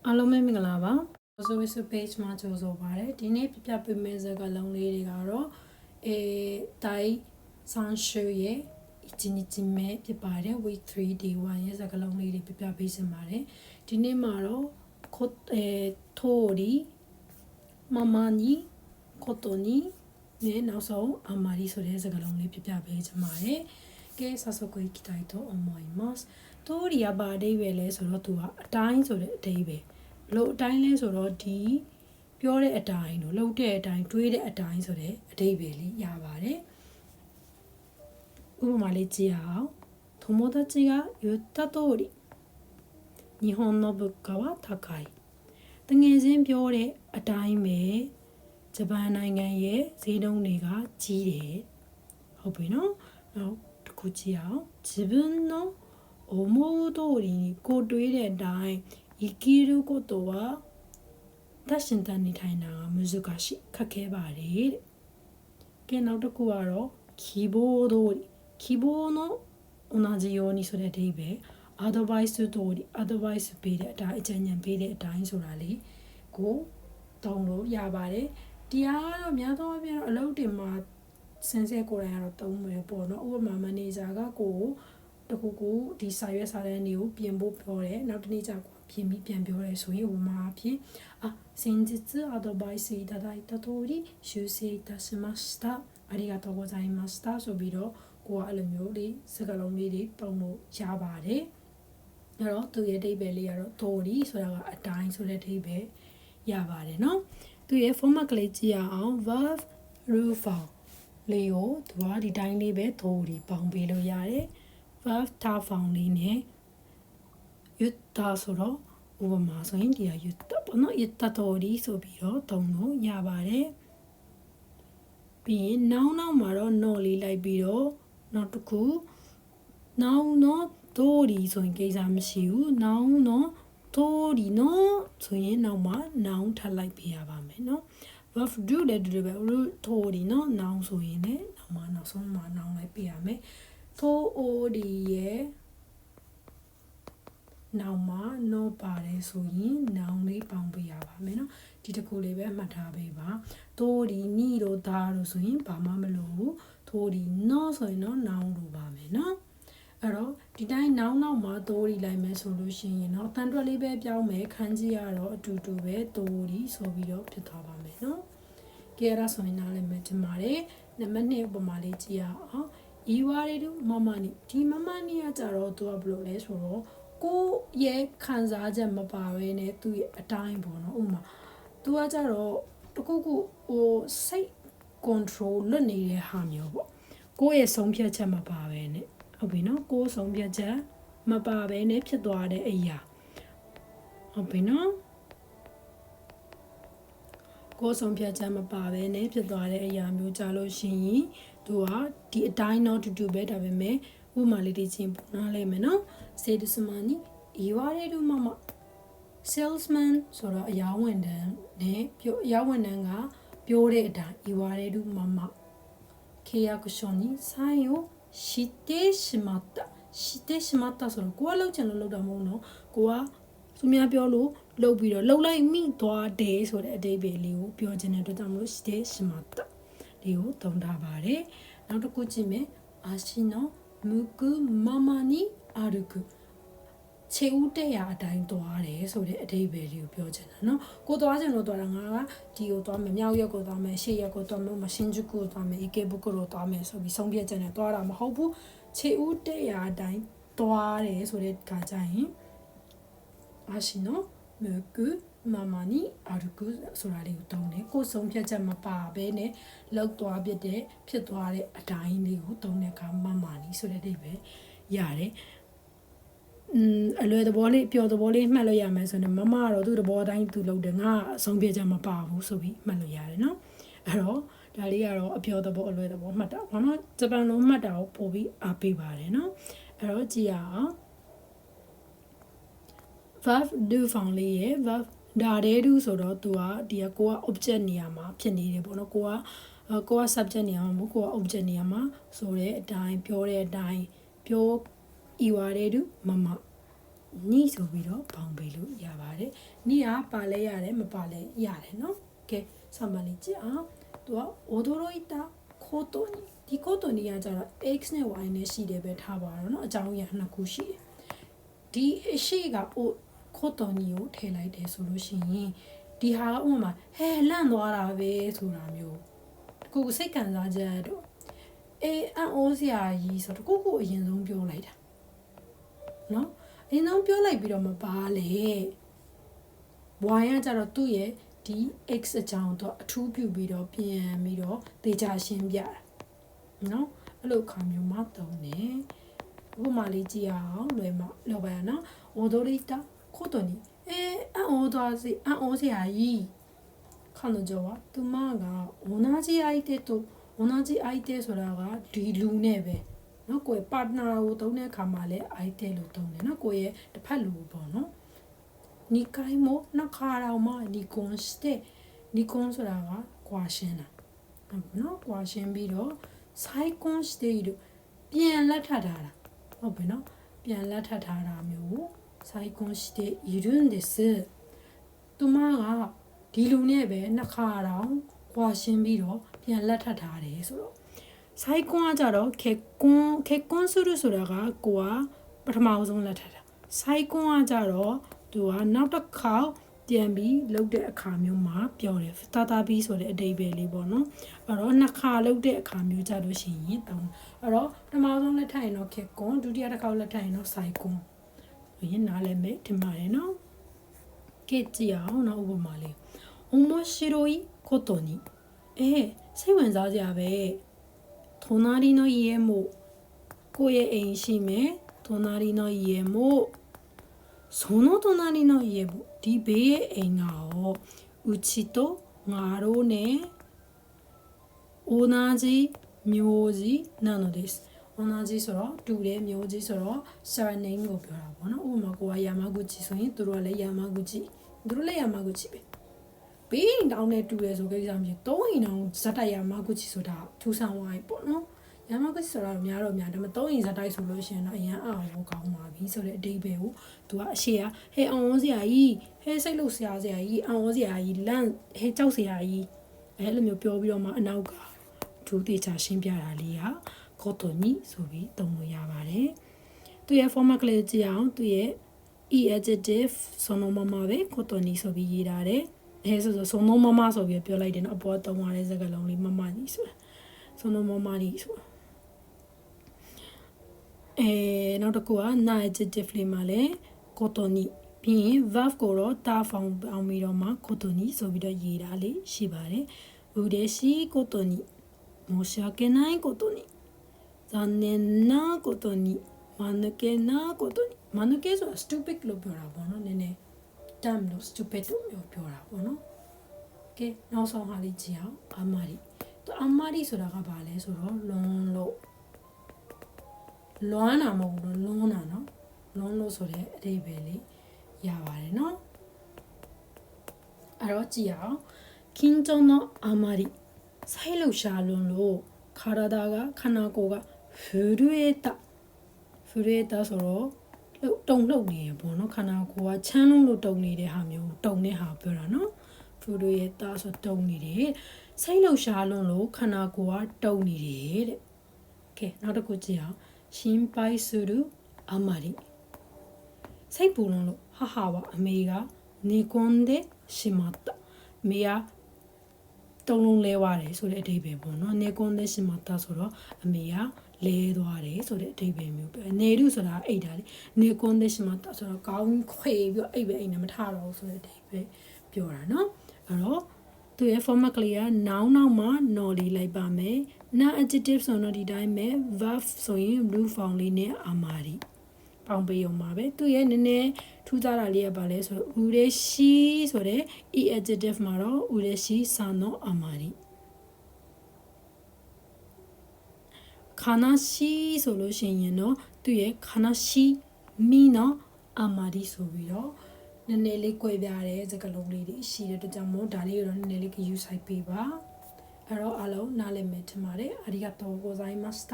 အားလုံးပဲမင်္ဂလာပါဆိုဆို page မှာကြိုဆိုပါရစေဒီနေ့ပြပြပေးမယ့်စကားလုံးလေးတွေကတော့တိုင်းဆန်ရှူရဲ့一日目ဖြစ်ပါတယ် week 3 day 1ရဲ့စကားလုံးလေးတွေပြပြပေးစင်ပါတယ်ဒီနေ့မှာတော့ထိုးရီမမနီကိုတိုနီနဲ့နောက်ဆုံးအမာရီဆိုတဲ့စကားလုံးလေးပြပြပေးချင်ပါတယ်ကဲဆက်စုပ်ကိုကြည့်တိုက်တော့အမော်မတ်ထိုးရီကဘာအဓိပ္ပာယ်လဲဆိုတော့သူကအတိုင်းဆိုတဲ့အဓိပ္ပာယ်လို့အတိုင်းလဲဆိုတော့ဒီပြောတဲ့အတိုင်းတို့လှုပ်တဲ့အတိုင်းတွေးတဲ့အတိုင်းဆိုတဲ့အဓိပ္ပာယ်လေးရပါတယ်ဥပမာလေးကြည့်အောင်友達が言った通り日本の物価は高いတငယ်ချင်းပြောတဲ့အတိုင်းပဲဂျပန်နိုင်ငံရဲ့ဈေးနှုန်းတွေကကြီးတယ်ဟုတ်ပြီနော်နောက်တစ်ခုကြည့်အောင်自分の思う通りにကိုတွေးတဲ့အတိုင်း生きることは確かにထိုင်တာ難しいခက်ခဲပါတယ်တဲ့ကဲနောက်တစ်ခုကတော့希望通り希望の同じようにဆိုတဲ့အဓိပ္ပာယ် advice 通り advice ပေးတဲ့အတိုင်းအကြံဉာဏ်ပေးတဲ့အတိုင်းဆိုတာလေးကိုတောင်းလို့ရပါတယ်တရားကတော့များသောအားဖြင့်အလုပ်တွေမှာစင်စစ်ကိုယ်တိုင်ကတော့သုံးမယ်ပေါ့နော်ဥပမာမန်နေဂျာကကိုတခုခုဒီစာရွက်စာတမ်းတွေကိုပြင်ဖို့ပြောတယ်နောက်တစ်နေ့ကျကိုပြင်ပြီးပြန်ပြောရဲဆိုရင်ဥပမာအဖြစ်先日アドバイスいただいた通り修正いたしましたありがとうございましたဆိုပြီးတော့ကိုကအဲ့လိုမျိုးလေးစကားလုံးလေးတွေပုံလို့ရပါတယ်အဲ့တော့သူရဲ့အဓိပ္ပာယ်လေးကတော့ theory ဆိုတာကအတိုင်းဆိုတဲ့အဓိပ္ပာယ်ရပါတယ်နော်သူရဲ့ format ကလေးကြည့်ရအောင် verb rule form လေးကိုသူကဒီတိုင်းလေးပဲ theory ပေါင်းပေးလို့ရတယ် verb ta form လေးနဲ့言ったဆိုတော့ဥပမာဆိုရင်ဒီက言ったပေါ့နော်言った通りဆိုပြီးတော့သုံးလို့ရပါတယ်ပြီးရင် noun နောက်မှာတော့ no လေးလိုက်ပြီးတော့နောက်တစ်ခု noun တော့ 通りဆိုရင်ကိစ္စမရှိဘူး noun တော့通りနော်ဆိုရင်နောက်မှာ noun ထပ်လိုက်ပေးရပါမယ်နော် verb do လည်းတူတယ်ပဲ通りနော် noun ဆိုရင်လည်းနောက်ဆုံးမှာ noun လိုက်ပေးရမယ်通りရဲ့နောက်မှာ no ပါတယ်ဆိုရင် noun လေးပေါင်းပေးရပါမယ်နော်ဒီတစ်ခုလေးပဲမှတ်ထားပေးပါ通りနီတို့ဒါတို့ဆိုရင်ဘာမှမလို့ဘူး通りနော်ဆိုရင်တော့ noun လို့ပါမယ်နော်အဲ့တော့ဒီတိုင်း noun နောက်မှာ通りလိုက်မယ်ဆိုလို့ရှိရင်တော့တန်တွက်လေးပဲပြောင်းမယ်ခန်းကြီးကတော့အတူတူပဲ通りဆိုပြီးတော့ဖြစ်သွားပါမယ်နော်ကဲအဲ့ဒါဆိုရင်နားလည်မယ်ထင်ပါတယ်နံပါတ်2ဥပမာလေးကြည့်ရအောင်ဤဝါရီတို့မမနီဒီမမနီကကြတော့သူကဘယ်လိုလဲဆိုတော့ကိုရဲ့ခံစားချက်မပါဘဲနဲ့သူ့ရဲ့အတိုင်းပေါ့နော်ဥပမာသူကကြတော့တခုခုစိတ် control လွတ်နေတဲ့ဟာမျိုးပေါ့ကိုရဲ့ဆုံးဖြတ်ချက်မပါဘဲနဲ့ဟုတ်ပြီနော်ကိုဆုံးဖြတ်ချက်မပါဘဲနဲ့ဖြစ်သွားတဲ့အရာဟုတ်ပြီနော်ကိုဆုံးဖြတ်ချက်မပါဘဲနဲ့ဖြစ်သွားတဲ့အရာမျိုးကြလို့ရှိရင်သူကဒီအတိုင်းတော့တူတူပဲဒါပေမဲ့ဥပမာလေးတွေချင်းပုံနားလိုက်မယ်နော်စေဒစမနီဤဝါရီတို့မ salesman ဆိုတော့အယောင်းဝန်ထမ်းနဲ့အယောင်းဝန်ထမ်းကပြောတဲ့အတိုင်းဤဝါရီတို့မ契約書にサインをしてしまったဆိုတော့ကိုကလောက်ချင်လို့လောက်တာမဟုတ်နော်ကိုကသူများပြောလို့လောက်ပြီးတော့လောက်လိုက်မိသွားတယ်ဆိုတဲ့အဓိပ္ပာယ်လေးကိုပြောချင်တဲ့အတွက်ကြောင့်မလို့してしまったဒီကိုသုံးထားပါတယ်နောက်တစ်ခုကြည့်မယ်足の向くままに歩くခြေဦးတက်ရအတိုင်းသွားတယ်ဆိုတဲ့အဓိပ္ပာယ်လေးကိုပြောချင်တာနော်ကိုသွားချင်လို့သွားတာငါကဒီကိုသွားမယ်မြောက်ရက်ကိုသွားမယ်ရှေ့ရက်ကိုသွားမယ်မရှင်ဂျူကိုသွားမယ်池袋ကိုသွားမယ်ဆိုပြီးဆုံးဖြတ်ချက်နဲ့သွားတာမဟုတ်ဘူးခြေဦးတက်ရအတိုင်းသွားတယ်ဆိုတဲ့ခါကျရင်足の向くままに歩くဆိုတာလေးကိုသုံးတယ်ကိုဆုံးဖြတ်ချက်မပါဘဲနဲ့လောက်သွားဖြစ်သွားတဲ့အတိုင်းလေးကိုသုံးတဲ့အခါမမာနီဆိုတဲ့အဓိပ္ပာယ်ရတယ်အလွယ်သဘောလေးပျော်သဘောလေးမှတ်လို့ရမယ်ဆိုရင်မမကတော့သူ့သဘောတိုင်းသူလုပ်တယ်ငါအဆုံးဖြတ်ချက်မပါဘူးဆိုပြီးမှတ်လို့ရတယ်နော်အဲ့တော့ဒါလေးကတော့အပျော်သဘောအလွယ်သဘောမှတ်တာဘာလို့ဂျပန်လိုမှတ်တာကိုပို့ပြီးအားပေးပါတယ်နော်အဲ့တော့ကြည့်ရအောင် verb do form လေးရဲ့ verb ဒါတဲ့သူဆိုတော့သူကဒီကကိုက object နေရာမှာဖြစ်နေတယ်ပေါ့နော်ကိုက subject နေရာမှာမဟုတ်ကိုက object နေရာမှာဆိုတဲ့အတိုင်းပြောတဲ့အတိုင်းပြောဤဝါတဲ့သူမ နီဆိုပြီးတော့ပေါင်းပေးလို့ရပါတယ်နီကပါလဲရတယ်မပါလဲရတယ်နော်ကဲဆက်မလေးကြည့်အောင်သူက odoroita koto ni ဒီ koto ni ကကြတော့ x နဲ့ y နဲ့ရှိတယ်ပဲထားပါတော့เนาะအကြောင်းအရာနှစ်ခုရှိတယ်ဒီအရှိက koto ni ကိုထည့်လိုက်တယ်ဆိုလို့ရှိရင်ဒီဟာကဥပမာဟဲလန့်သွားတာပဲဆိုတာမျိုးတကူစိတ်ခံစားချက်တော့အန်အိုးစရာကြီးဆိုတော့ကိုအရင်ဆုံးပြောလိုက်တာเนาะအရင်ဆုံးပြောလိုက်ပြီးတော့မပါလေ y ကကြတော့သူ့ရဲ့ဒီ x အကြောင်းတော့အထူးပြုပြီးတော့ပြန်ပြီးတော့ဒေတာရှင်းပြတာเนาะအဲ့လိုခါမျိုးမှသုံးတယ်ဥပမာလေးကြည့်အောင်လွယ်မလောက်ပါရနော် odorita koto ni အန်အိုးသွားစီအန်အိုးစရာကြီး彼女はသူမက同じ相手と同じ相手ဆိုတာကဒီလူနဲ့ပဲเนาะကိုယ် partner ကိုသုံးတဲ့အခါမှာလည်း 相手 လို့သုံးတယ်เนาะကိုယ့်ရဲ့တစ်ဖက်လူပေါ့เนาะ2回もနှစ်ခါတော့မှ離婚して離婚ဆိုတာကကွာရှင်းတာเนาะကွာရှင်းပြီးတော့再婚しているပြန်လက်ထပ်ထားတာဟုတ်ပြီเนาะပြန်လက်ထပ်ထားတာမျိုး再婚しているんですသူမကဒီလူနဲ့ပဲနှစ်ခါတော့ကွာရှင်းပြီးတော့ပြန်လက်ထပ်ထားတယ်ဆိုတော့再婚ကကြတော့結婚するဆိုတာကကိုကပထမဆုံးလက်ထပ်တာ再婚ကကြတော့သူကနောက်တစ်ခါပြန်ပြီးလုပ်တဲ့အခါမျိုးမှာပြောတယ်တာတာပြီးဆိုတဲ့အဓိပ္ပာယ်လေးပေါ့နော်အဲ့တော့နှစ်ခါလုပ်တဲ့အခါမျိုးကြလို့ရှိရင်တောင်းအဲ့တော့ပထမဆုံးလက်ထပ်ရင်တော့結婚ဒုတိယတစ်ခါလက်ထပ်ရင်တော့再婚ရင်းနားလည်းမဲ့တင်ပါတယ်နော်ကဲကြည့်အောင်နော်ဥပမာလေး面白いことにစိတ်ဝင်စားကြပဲ隣の家もကိုယ့်ရဲ့အိမ်ရှိမယ်隣の家もその隣の家もဒီဘေးရဲ့အိမ်ကရောうちとငါတို့နဲ့同じ名字なのです同じဆိုတော့တူတယ်မျိုးကြီးဆိုတော့ surname ကိုပြောတာပေါ့နော်ဥပမာကိုကယာမာဂူချီဆိုရင်သူတို့ကလည်းယာမာဂူချီသူတို့လည်းယာမာဂူချီပဲဘေးအိမ်တောင်းနဲ့တူတယ်ဆိုကိစ္စမျိုး၃အိမ်တောင်းဇက်တိုက်ယာမာဂူချီဆိုတာထူဆန်ဝိုင်းပေါ့နော်ယာမာဂူချီဆိုတာများတော့များဒါပေမဲ့၃အိမ်ဇက်တိုက်ဆိုလို့ရှိရင်တော့အရင်အောင်ကိုကောင်းပါပြီဆိုတဲ့အဓိပ္ပာယ်ကိုသူကအရှိကဟဲအောင်ဝန်းစရာကြီးဟဲစိတ်လို့စရာကြီးအောင်ဝန်းစရာကြီးလန့်ဟဲကြောက်စရာကြီးအဲ့လိုမျိုးပြောပြီးတော့မှအနောက်ကဒူးတေချာရှင်းပြတာလေးကkoto ni ဆိုပြီးသုံးလို့ရပါတယ်သူရဲ့ format ကလေးကြည့်အောင်သူရဲ့ e adjective そのままပဲ koto ni ဆိုပြီးရေးထားတယ်ဆိုそのままဆိုပြီးပြောလိုက်တယ်နော်အပေါ်သုံးရတဲ့စကားလုံးလေးမမကြီးဆိုတာそのままにဆိုတာနောက်တစ်ခုက na adjective လေးမှာလည်း koto ni ပြီးရင် verb ကိုတော့တာဖောင်ပေါင်းပြီးတော့မှ koto ni ဆိုပြီးတော့ရေးတာလေးရှိပါတယ်嬉しいことに申し訳ないことに残念なことに間抜けなことに間抜けဆိုတာ stupid လို့ပြောတာပေါ့နော်နည်းနည်း dumb လို့ stupid လို့ပြောတာပေါ့နော်ကဲနောက်ဆုံးဟာလေးကြည့်အောင်အာမာရီသူအာမာရီဆိုတာကဘာလဲဆိုတော့လွန်လို့လွမ်းတာမဟုတ်ဘူးလွန်တာနော်လွန်လို့ဆိုတဲ့အဓိပ္ပာယ်လေးရပါတယ်နော်အဲ့တော့ကြည့်အောင်緊張のあまりစိတ်လှုပ်ရှားလွန်းလို့ခန္ဓာကခန္ဓာကိုယ်က震えたဆိုတော့တုံလှုပ်နေရပေါ့နော်ခန္ဓာကိုယ်ကချမ်းလုံးလို့တုံနေတဲ့ဟာမျိုးတုံတဲ့ဟာပြောတာနော်震えたဆိုတုံနေတယ်စိတ်လှုပ်ရှားလွန်းလို့ခန္ဓာကိုယ်ကတုံနေတယ်တဲ့ကဲနောက်တစ်ခုကြည့်အောင်心配するあまりစိတ်ပူလွန်းလို့ဟာပါအမေကနေကွန်でしまったအမေကတုံလုံးလဲသွားတယ်ဆိုတဲ့အဓိပ္ပာယ်ပေါ့နော်နေကွန်လက်ရှိမှာတာဆိုတော့အမေကလဲသွားတယ်ဆိုတဲ့အဓိပ္ပာယ်မျိုးပဲနေရုဆိုတာအိတ်တာလေနေကွန်လက်ရှိမှာတာဆိုတော့ကောင်းခွေပြီးတော့အိတ်ပဲအိတ်နဲ့မထတော့ဘူးဆိုတဲ့အဓိပ္ပာယ်ပြောတာနော်အဲ့တော့သူရဲ့ format ကလေးက noun နောက်မှာ no လေးလိုက်ပါမယ် na adjective ဆိုတော့ဒီတိုင်းပဲ verb ဆိုရင် blue form လေးနဲ့ amari ပေါင်းပေးရုံပါပဲသူရဲ့နည်းနည်းထူးခြားတာလေးကပါလဲဆိုတော့ ureshi ဆိုတဲ့ e adjective မှာတော့ ureshi sa no amari 悲しいဆိုလို့ရှိရင်တော့သူရဲ့悲しみの amari ဆိုပြီးတော့နည်းနည်းလေး꿰ပြတဲ့စကားလုံးလေးတွေရှိတဲ့အတွက်ကြောင့်မို့ဒါလေးကိုတော့နည်းနည်းလေး use ဆိုင်ပေးပါအဲ့တော့အားလုံးနားလည်မယ်ထင်ပါတယ်ありがとうございました